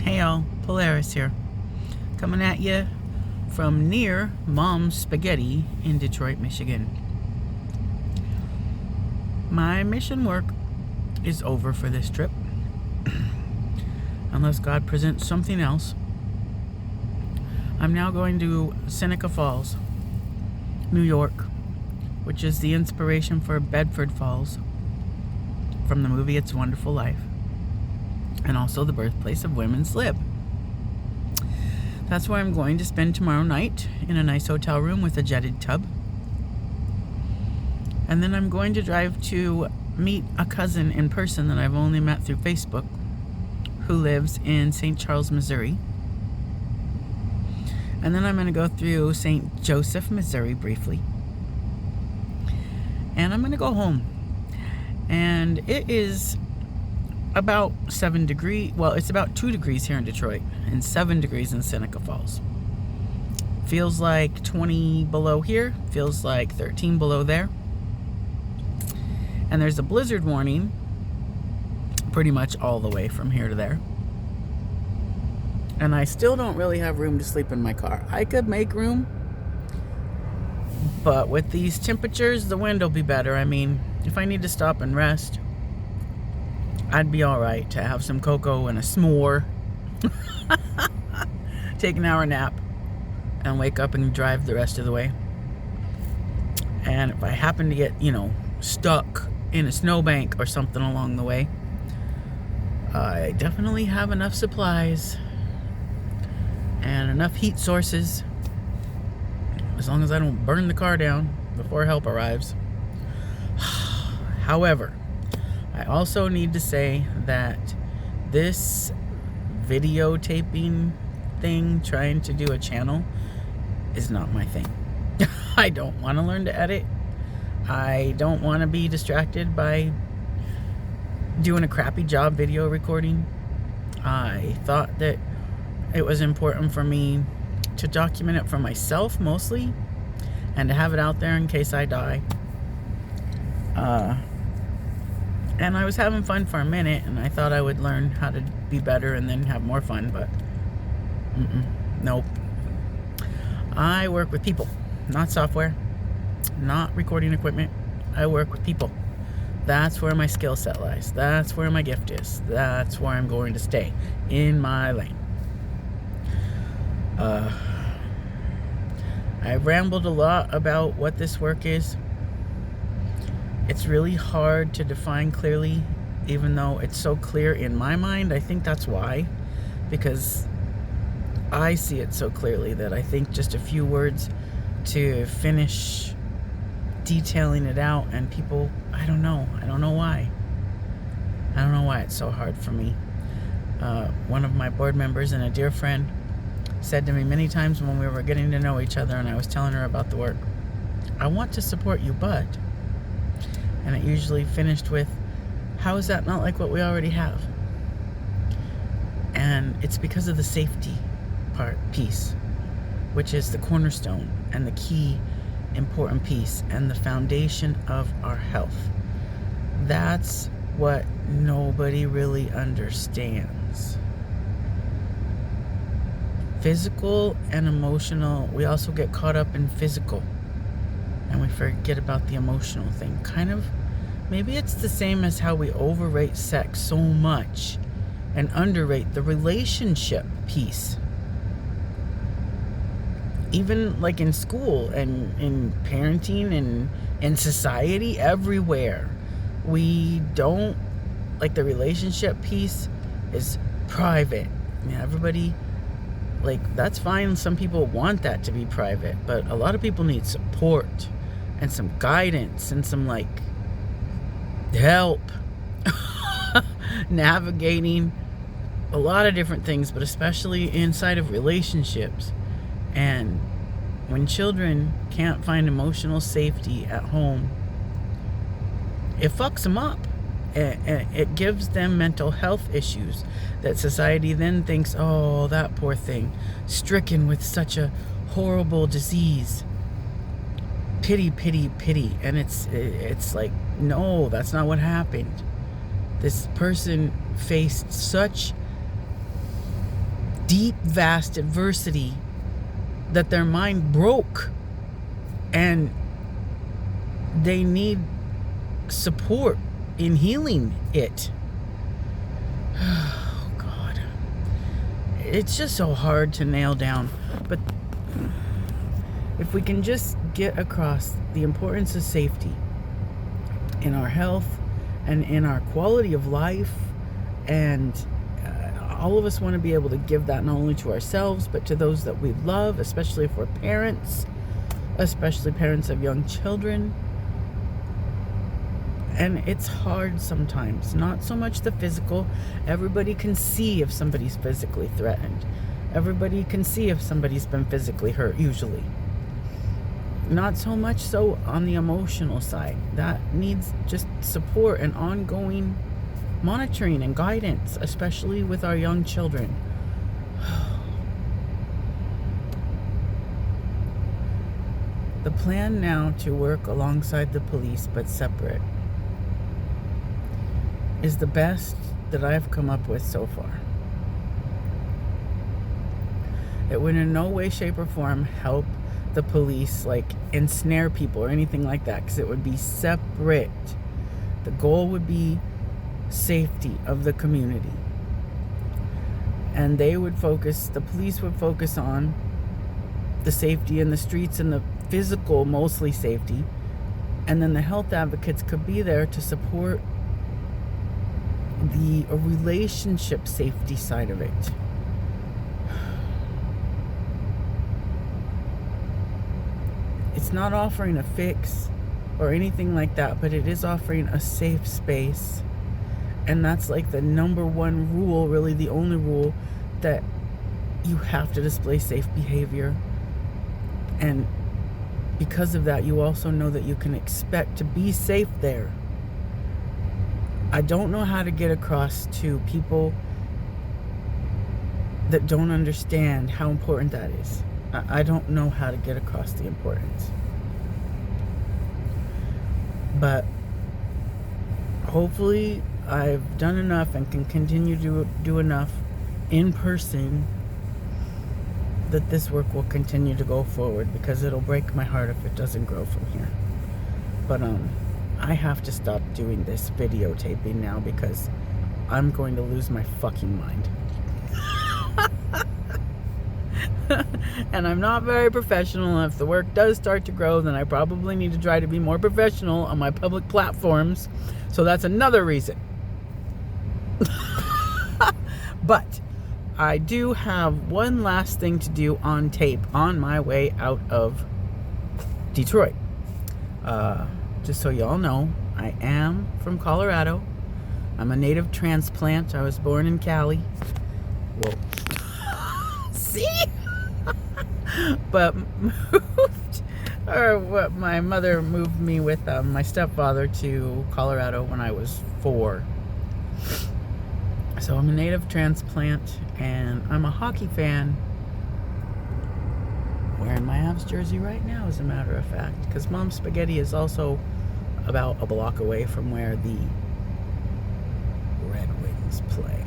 Hey y'all, Polaris here, coming at you from near Mom's Spaghetti in Detroit, Michigan. My mission work is over for this trip, unless God presents something else. I'm now going to Seneca Falls, New York, which is the inspiration for Bedford Falls from the movie It's a Wonderful Life, and also the birthplace of women's lib. That's where I'm going to spend tomorrow night, in a nice hotel room with a jetted tub. And then I'm going to drive to meet a cousin in person that I've only met through Facebook, who lives in St. Charles, Missouri. And then I'm going to go through St. Joseph, Missouri briefly. And I'm going to go home. And it is about 7 degrees. Well, it's about 2 degrees here in Detroit and 7 degrees in Seneca Falls. Feels like 20 below here. Feels like 13 below there. And there's a blizzard warning pretty much all the way from here to there. And I still don't really have room to sleep in my car. I could make room, but with these temperatures, the wind will be better. I mean, if I need to stop and rest, I'd be all right to have some cocoa and a s'more, take an hour nap, and wake up and drive the rest of the way. And if I happen to get, stuck in a snowbank or something along the way, I definitely have enough supplies and enough heat sources, as long as I don't burn the car down before help arrives. However, I also need to say that this videotaping thing, trying to do a channel, is not my thing. I don't want to learn to edit. I don't want to be distracted by doing a crappy job video recording. I thought that it was important for me to document it for myself mostly, and to have it out there in case I die. And I was having fun for a minute, and I thought I would learn how to be better and then have more fun, but nope. I work with people, not software, not recording equipment. I work with people. That's where my skill set lies. That's where my gift is. That's where I'm going to stay, in my lane. I rambled a lot about what this work is. It's really hard to define clearly, even though it's so clear in my mind. I think that's why, because I see it so clearly that I think just a few words to finish detailing it out, and people, I don't know why. I don't know why it's so hard for me. One of my board members and a dear friend said to me many times when we were getting to know each other and I was telling her about the work, I want to support you, but... And it usually finished with, how is that not like what we already have? And it's because of the safety piece, which is the cornerstone and the key important piece and the foundation of our health. That's what nobody really understands. Physical and emotional, we also get caught up in physical, and we forget about the emotional thing. Kind of, maybe it's the same as how we overrate sex so much and underrate the relationship piece. Even like in school and in parenting and in society, everywhere, we don't, like, the relationship piece is private. Everybody, like, that's fine. Some people want that to be private, but a lot of people need support and some guidance and some, like, help navigating a lot of different things, but especially inside of relationships. And when children can't find emotional safety at home, it fucks them up. It gives them mental health issues that society then thinks, oh, that poor thing, stricken with such a horrible disease. Pity, pity, pity. And it's like, no, that's not what happened. This person faced such deep, vast adversity that their mind broke, and they need support in healing it. Oh God, it's just so hard to nail down. But if we can just get across the importance of safety in our health and in our quality of life, and all of us want to be able to give that not only to ourselves but to those that we love, especially if we're parents, especially parents of young children. And it's hard sometimes, not so much the physical. Everybody can see if somebody's physically threatened. Everybody can see if somebody's been physically hurt, usually. Not so much so on the emotional side. That needs just support and ongoing monitoring and guidance, especially with our young children. The plan now to work alongside the police but separate is the best that I've come up with so far. It would in no way, shape, or form help the police ensnare people or anything like that, because it would be separate. The goal would be safety of the community, and the police would focus on the safety in the streets and the physical, mostly safety, and then the health advocates could be there to support the relationship safety side of it. It's not offering a fix or anything like that, but it is offering a safe space. And that's the number one rule, really the only rule, that you have to display safe behavior. And because of that, you also know that you can expect to be safe there. I don't know how to get across to people that don't understand how important that is. I don't know how to get across the importance. But hopefully I've done enough and can continue to do enough in person that this work will continue to go forward, because it'll break my heart if it doesn't grow from here. But I have to stop doing this videotaping now, because I'm going to lose my fucking mind. And I'm not very professional. If the work does start to grow, then I probably need to try to be more professional on my public platforms. So that's another reason. But I do have one last thing to do on tape on my way out of Detroit. Just so y'all know, I am from Colorado. I'm a native transplant. I was born in Cali. Whoa. See? But my mother moved me with my stepfather to Colorado when I was 4. So I'm a native transplant, and I'm a hockey fan. Wearing my Avs jersey right now, as a matter of fact, because Mom's Spaghetti is also about a block away from where the Red Wings play.